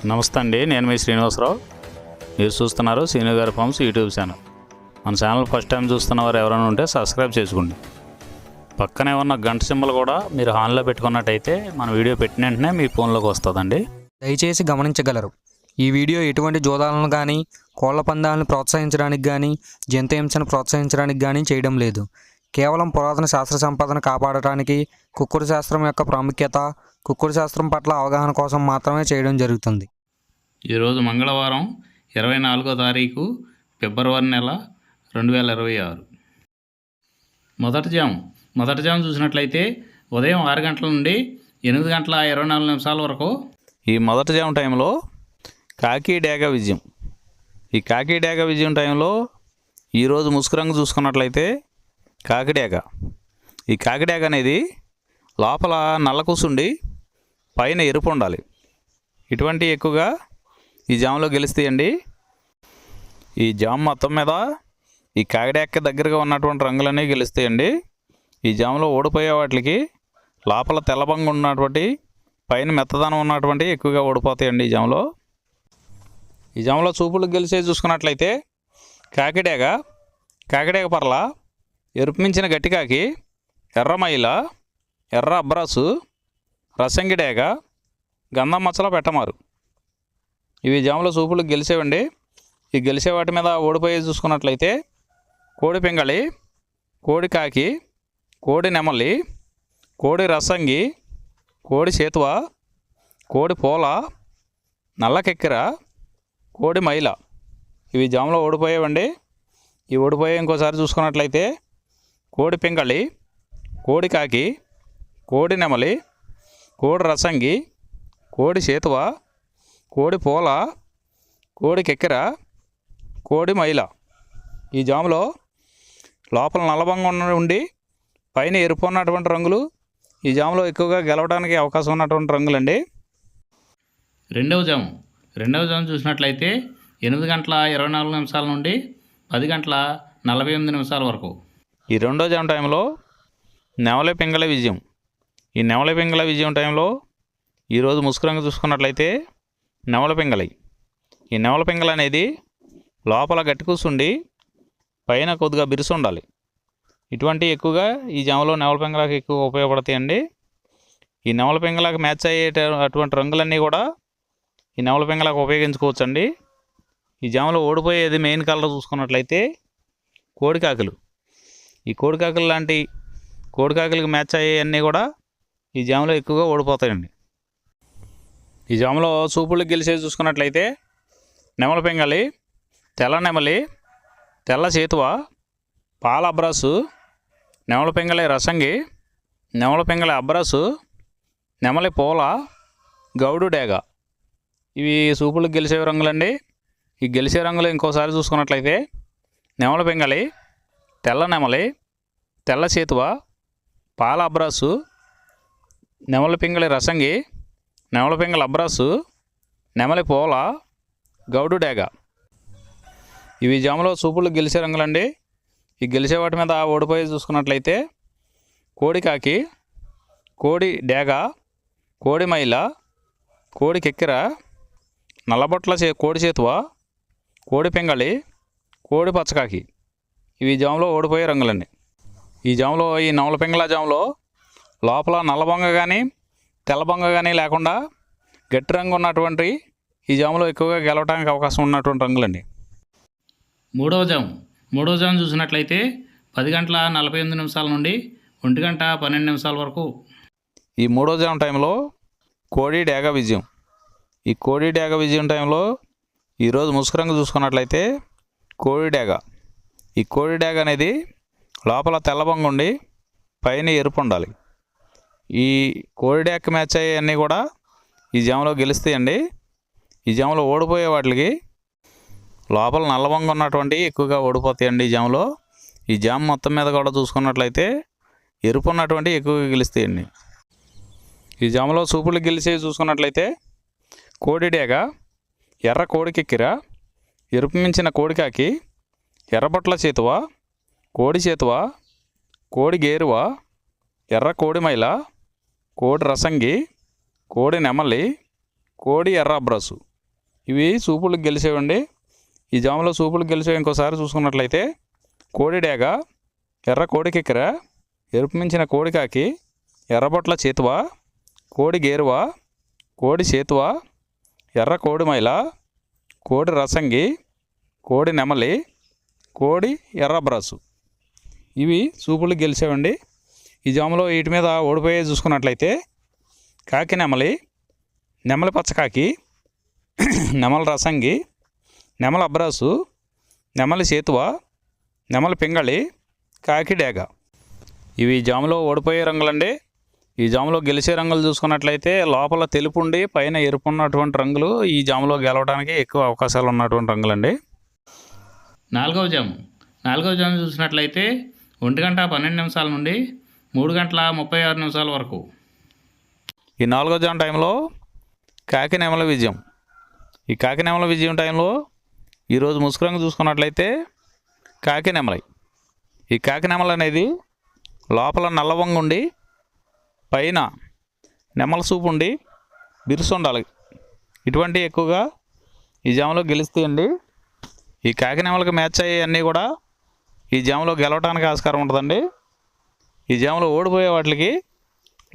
నమస్తే అండి, నేను మీ శ్రీనివాసరావు. మీరు చూస్తున్నారు శ్రీను గారి ఫార్మ్స్ యూట్యూబ్ ఛానల్. మన ఛానల్ ఫస్ట్ టైం చూస్తున్న వారు ఎవరైనా ఉంటే సబ్స్క్రైబ్ చేసుకోండి. పక్కనే ఉన్న గంట సింబల్ కూడా మీరు ఆన్లో పెట్టుకున్నట్టయితే మన వీడియో పెట్టిన వెంటనే మీ ఫోన్లోకి వస్తుందండి. దయచేసి గమనించగలరు, ఈ వీడియో ఎటువంటి జోదాలను కానీ కోళ్ల పందాలను ప్రోత్సహించడానికి కానీ జంతు హింసను ప్రోత్సహించడానికి కానీ చేయడం లేదు. కేవలం పురాతన శాస్త్ర సంపదను కాపాడటానికి, కుక్కుడు శాస్త్రం యొక్క ప్రాముఖ్యత, కుక్కుడు శాస్త్రం పట్ల అవగాహన కోసం మాత్రమే చేయడం జరుగుతుంది. ఈరోజు మంగళవారం 24వ తారీఖు ఫిబ్రవరి నెల 2026. మొదటి జాము చూసినట్లయితే ఉదయం 6 గంటల నుండి 8 గంటల 24 నిమిషాల వరకు ఈ మొదటి జాము టైంలో కాకి డేగ విజయం. ఈ కాకి డేగ విజయం టైంలో ఈరోజు ముసుగురంగు చూసుకున్నట్లయితే కాకిడేగ. ఈ కాకిడేగ అనేది లోపల నల్ల కూసుండి పైన ఎరుపు ఉండాలి. ఇటువంటి ఎక్కువగా ఈ జాములో గెలుస్తాయండి. ఈ జాము మొత్తం మీద ఈ కాకిడేగకి దగ్గరగా ఉన్నటువంటి రంగులన్నీ గెలుస్తాయండి. ఈ జాములో ఓడిపోయే వాటికి లోపల తెల్లబంగు ఉన్నటువంటి పైన మెత్తదనం ఉన్నటువంటి ఎక్కువగా ఓడిపోతాయండి ఈ జాములో. ఈ జాములో చూపులు గెలిచే చూసుకున్నట్లయితే కాకిడేగ పర్ల, ఎరుపు మించిన గట్టికాకి, ఎర్రమైల, ఎర్ర అబ్రాసు, రసంగిడేగ, గంధం మచ్చల పెట్టమారు. ఇవి జాములో చూపులు గెలిచేవండి. ఈ గెలిచే వాటి మీద ఓడిపోయి చూసుకున్నట్లయితే కోడి పింగళి, కోడి కాకి, కోడి నెమలి, కోడి రసంగి, కోడి చేతువ, కోడి పోల, నల్లకెక్కిర, కోడి మైల. ఇవి జాములో ఓడిపోయేవండి. ఈ ఓడిపోయే ఇంకోసారి చూసుకున్నట్లయితే కోడి పింగళి, కోడి కాకి, కోడి నెమలి, కోడి రసంగి, కోడి చేతువ, కోడి పోల, కోడి కెక్కెర, కోడి మైల. ఈ జాములో లోపల నల్లబంగా ఉండి పైన ఎరుపు ఉన్నటువంటి రంగులు ఈ జాములో ఎక్కువగా గెలవడానికి అవకాశం ఉన్నటువంటి రంగులండి. రెండవ జాము చూసినట్లయితే 8 గంటల 24 నిమిషాల నుండి 10 గంటల 48 నిమిషాల వరకు ఈ రెండో జాము టైంలో నెమలి పింగళ విజయం. ఈ నెమలి పింగళ విజయం టైంలో ఈరోజు ముసుగురంగు చూసుకున్నట్లయితే నెమలి పింగళి. ఈ నెమలి పింగళ అనేది లోపల గట్టి కూసుండి పైన కొద్దిగా బిరుసు ఉండాలి. ఇటువంటి ఎక్కువగా ఈ జాములో నెమలి పింగళకి ఎక్కువ ఉపయోగపడతాయండి. ఈ నెమలి పింగళకి మ్యాచ్ అయ్యే అటువంటి రంగులన్నీ కూడా ఈ నెమలి పింగళకి ఉపయోగించుకోవచ్చండి. ఈ జాములో ఓడిపోయేది మెయిన్ కలర్ చూసుకున్నట్లయితే కోడికాకులు. ఈ కోడికాకులు లాంటి కోడికాకులకి మ్యాచ్ అయ్యేవన్నీ కూడా ఈ జాములో ఎక్కువగా ఓడిపోతాయండి. ఈ జాములో చూపులకు గెలిచేది చూసుకున్నట్లయితే నెమలి పింగళి, తెల్ల నెమలి, తెల్ల చేతువ, పాల అబ్రాసు, నెమలి పింగళి రసంగి, నెమలి పింగళి అబ్రాసు, నెమలి పోల, గౌడు డేగ. ఇవి చూపులకు గెలిచే రంగులండి. ఈ గెలిచే రంగులు ఇంకోసారి చూసుకున్నట్లయితే నెమలి పింగళి, తెల్ల నెమలి, తెల్ల చేతువ, పాల అబ్రాసు, నెమలి పింగళి రసంగి, నెమలి పింగళి అబ్రాసు, నెమలి పోల, గౌడు డేగ. ఇవి జాములో చూపులు గెలిచే రంగులండి. ఈ గెలిచే వాటి మీద ఓడిపోయి చూసుకున్నట్లయితే కోడి కాకి, కోడి డేగ, కోడి మైల, కోడి కెక్కిర, నల్లబొట్ల కోడి చేతువ, కోడి పింగళి, కోడి పచ్చకాకి. ఇవి జాములో ఓడిపోయే రంగులండి. ఈ జాములో ఈ నెమలి పింగళ జాములో లోపల నల్లబొంగ కానీ తెల్లబొంగ కానీ లేకుండా గట్టి రంగు ఉన్నటువంటి ఈ జాములో ఎక్కువగా గెలవడానికి అవకాశం ఉన్నటువంటి రంగులండి. మూడవ జాము చూసినట్లయితే 10 గంటల 48 నిమిషాల నుండి 1 గంట 12 నిమిషాల వరకు ఈ మూడో జాము టైంలో కోడి డేగ విజయం. ఈ కోడి డేగ విజయం టైంలో ఈరోజు ముసుగురంగు చూసుకున్నట్లయితే కోడి డేగ. ఈ కోడి డేగ అనేది లోపల తెల్లబొంగ ఉండి పైన ఎరుపు ఉండాలి. ఈ కోడి డేగకి మ్యాచ్ అయ్యేవన్నీ కూడా ఈ జాములో గెలుస్తాయండి. ఈ జాములో ఓడిపోయే వాటికి లోపల నల్లబొంగ ఉన్నటువంటి ఎక్కువగా ఓడిపోతాయండి ఈ జాములో. ఈ జాము మొత్తం మీద కూడా చూసుకున్నట్లయితే ఎరుపు ఉన్నటువంటి ఎక్కువగా గెలుస్తాయండి. ఈ జాములో చూపులు గెలిచేవి చూసుకున్నట్లయితే కోడి డేగ, ఎర్ర కోడికెక్కిర, ఎరుపు మించిన కోడికాకి, ఎర్రబొట్ల చేతువ, కోడి చేతువ, కోడి గేరువ, ఎర్ర కోడి మైల, కోడి రసంగి, కోడి నెమలి, కోడి ఎర్ర అబ్రాసు. ఇవి సూపులకు గెలిచేవండి. ఈ జాములో సూపులకు గెలిచేవి ఇంకోసారి చూసుకున్నట్లయితే కోడి డేగ, ఎర్ర కోడి కిక్కెర, ఎరుపు మించిన కోడికాకి, ఎర్రబొట్ల చేతువ, కోడి గేరువ, కోడి చేతువ, ఎర్ర కోడి మైల, కోడి రసంగి, కోడి నెమలి, కోడి ఎర్ర బ్రాసు. ఇవి సూపులకు గెలిచేవండి. ఈ జాములో వీటి మీద ఓడిపోయే చూసుకున్నట్లయితే కాకి నెమలి, నెమలి పచ్చకాకి, నెమలి రసంగి, నెమలి అబ్రాసు, నెమలి చేతువ, నెమలి పింగళి, కాకి డేగ. ఇవి జాములో ఓడిపోయే రంగులండి. ఈ జాములో గెలిచే రంగులు చూసుకున్నట్లయితే లోపల తెలుపు ఉండి పైన ఎరుపు ఉన్నటువంటి రంగులు ఈ జాములో గెలవడానికి ఎక్కువ అవకాశాలు ఉన్నటువంటి రంగులండి. నాలుగవ జాము చూసినట్లయితే 1:12 నుండి 3:36 వరకు. ఈ 4వ జాము టైంలో కాకి నెమల విజయం. ఈ కాకి నెమల విజయం టైంలో ఈరోజు ముసుగు రంగు చూసుకున్నట్లయితే కాకి నెమలి. ఈ కాకి నెమలి అనేది లోపల నల్లవంగు ఉండి పైన నెమల సూపు ఉండి బిరుసు ఉండాలి. ఇటువంటి ఎక్కువగా ఈ జాములో గెలుస్తాయండి. ఈ కాకి నెమలకి మ్యాచ్ అయ్యేవన్నీ కూడా ఈ జాములో గెలవడానికి ఆస్కారం ఉంటుందండి. ఈ జాములో ఓడిపోయే వాటికి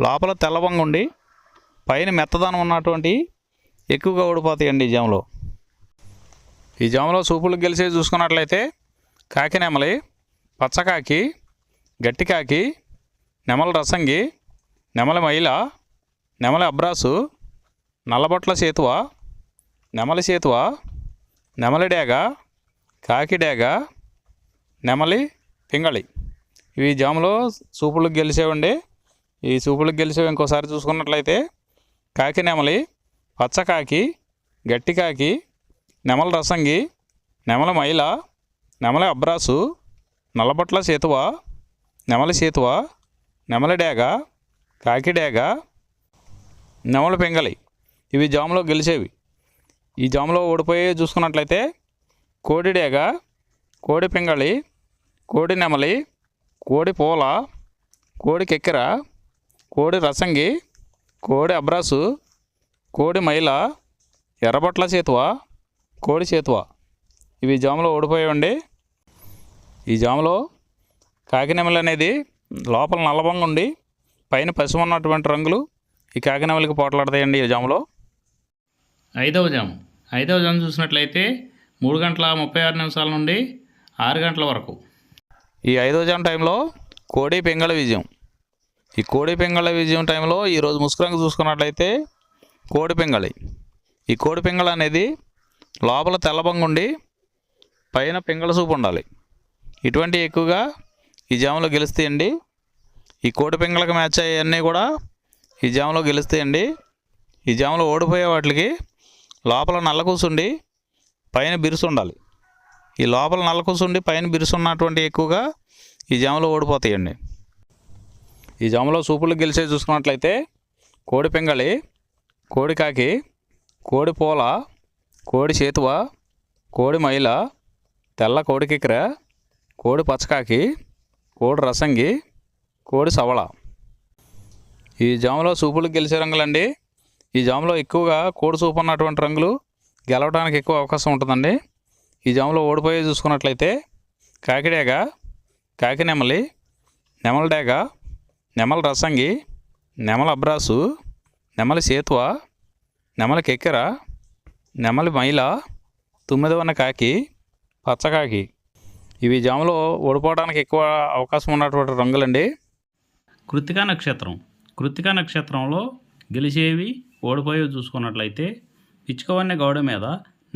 లోపల తెల్లవంగు ఉండి పైన మెత్తదనం ఉన్నటువంటి ఎక్కువగా ఓడిపోతాయండి ఈ జాములో. ఈ జాములో సూపులకు గెలిచేవి చూసుకున్నట్లయితే కాకి నెమలి, పచ్చకాకి, గట్టికాకి, నెమలి రసంగి, నెమలి మైల, నెమలి అబ్రాసు, నల్లబొట్ల చేతువ, నెమలి చేతువ, నెమలి డేగ, కాకి డేగ, నెమలి పింగళి. ఇవి జాములో సూపులకు గెలిచేవండి. ఈ సూపులకు గెలిచేవి ఇంకోసారి చూసుకున్నట్లయితే కాకి నెమలి, పచ్చకాకి, గట్టికాకి, నెమలి రసంగి, నెమలి మైల, నెమలి అబ్రాసు, నల్లబొట్ల చేతువ, నెమలి చేతువ, నెమలి డేగ, కాకి డేగ, నెమలి పింగళి. ఇవి జాములో గెలిచేవి. ఈ జాములో ఓడిపోయే చూసుకున్నట్లయితే కోడి డేగ, కోడి పింగళి, కోడి నెమలి, కోడి పూల, కోడి కెక్కెర, కోడి రసంగి, కోడి అబ్రాసు, కోడి మైల, ఎర్రబొట్ల చేతువ, కోడి చేతువ. ఇవి జాములో ఓడిపోయాయండి. ఈ జాములో కాకి నెమలి అనేది లోపల నల్లబంగా ఉండి పైన పసుపు ఉన్నటువంటి రంగులు ఈ కాకి నెమలికి పోట్లాడతాయండి ఈ జాములో. ఐదవ జాము చూసినట్లయితే 3:36 నుండి 6 వరకు. ఈ 5వ జాము టైంలో కోడి పింగళ విజయం. ఈ కోడి పింగళ విజయం టైంలో ఈరోజు ముసుగు రంగు చూసుకున్నట్లయితే కోడి పింగళి. ఈ కోడి పింగళ అనేది లోపల తెల్లబంగుండి పైన పింగళ సూపు ఉండాలి. ఇటువంటి ఎక్కువగా ఈ జాములో గెలుస్తాయండి. ఈ కోడి పింగళకి మ్యాచ్ అయ్యేవన్నీ కూడా ఈ జాములో గెలుస్తాయండి. ఈ జాములో ఓడిపోయే వాటికి లోపల నల్ల కూసుండి పైన బిరుసు ఉండాలి. ఈ లోపల నల్ల కూసుండి పైన బిరుసు ఉన్నటువంటి ఎక్కువగా ఈ జాములో ఓడిపోతాయండి. ఈ జాములో సూపులకు గెలిచే చూసుకున్నట్లయితే కోడి పింగళి, కోడి కాకి, కోడి పూల, కోడి చేతువ, కోడి మైల, తెల్ల కోడి కిక్కెర, కోడి పచ్చకాకి, కోడి రసంగి, కోడి సవళ. ఈ జాములో సూపులకు గెలిచే రంగులండి. ఈ జాములో ఎక్కువగా కోడి సూపు ఉన్నటువంటి రంగులు గెలవడానికి ఎక్కువ అవకాశం ఉంటుందండి. ఈ జాములో ఓడిపోయే చూసుకున్నట్లయితే కాకి డేగ, కాకి నెమలి, నెమలి డేగ, నెమలి రసంగి, నెమలి అబ్రాసు, నెమలి చేతువ, నెమలి కెక్కెర, నెమలి మైల, తుమ్మిదవన్న కాకి, పచ్చకాకి. ఇవి జాములో ఓడిపోవడానికి ఎక్కువ అవకాశం ఉన్నటువంటి రంగులండి. కృత్తికా నక్షత్రంలో గెలిచేవి ఓడిపోయేవి చూసుకున్నట్లయితే పిచ్చుకవన్నె గౌడ మీద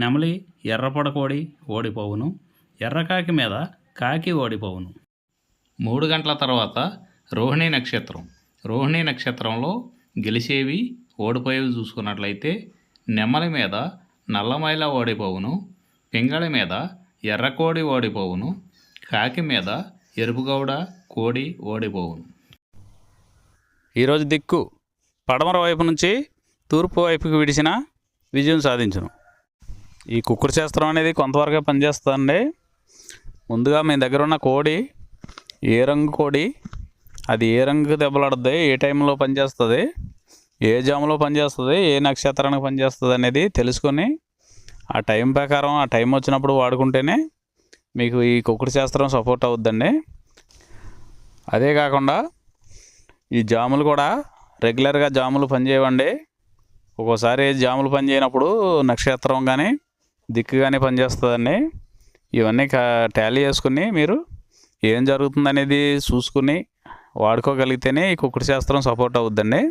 నెమలి ఎర్రపొడకోడి ఓడిపోవును, ఎర్రకాకి మీద కాకి ఓడిపోవును. 3 గంటల తర్వాత రోహిణీ నక్షత్రంలో గెలిచేవి ఓడిపోయేవి చూసుకున్నట్లయితే నెమలి మీద నల్లమైల ఓడిపోవును, పింగళి మీద ఎర్రకోడి ఓడిపోవును, కాకి మీద ఎరుపుగౌడ కోడి ఓడిపోవును. ఈరోజు దిక్కు పడమర వైపు నుంచి తూర్పు వైపుకి విడిచిన విజయం సాధించును. ఈ కుక్కుడు శాస్త్రం అనేది కొంతవరకే పనిచేస్తుందండి. ముందుగా మీ దగ్గర ఉన్న కోడి ఏ రంగు కోడి, అది ఏ రంగు దెబ్బలాడుతుంది, ఏ టైంలో పనిచేస్తుంది, ఏ జాములో పనిచేస్తుంది, ఏ నక్షత్రానికి పనిచేస్తుంది అనేది తెలుసుకొని ఆ టైం ప్రకారం ఆ టైం వచ్చినప్పుడు వాడుకుంటేనే మీకు ఈ కుక్కుడు శాస్త్రం సపోర్ట్ అవుద్దండి. అదే కాకుండా ఈ జాములు కూడా రెగ్యులర్గా జాములు పనిచేయవండి. ఒక్కోసారి జాములు పనిచేయనప్పుడు నక్షత్రం కానీ దిక్కు కానీ పనిచేస్తుందండి. ఇవన్నీ టాలీ చేసుకుని మీరు ఏం జరుగుతుందనేది చూసుకుని వాడుకోగలిగితేనే ఈ కుక్కుడు శాస్త్రం సపోర్ట్ అవుద్దండి.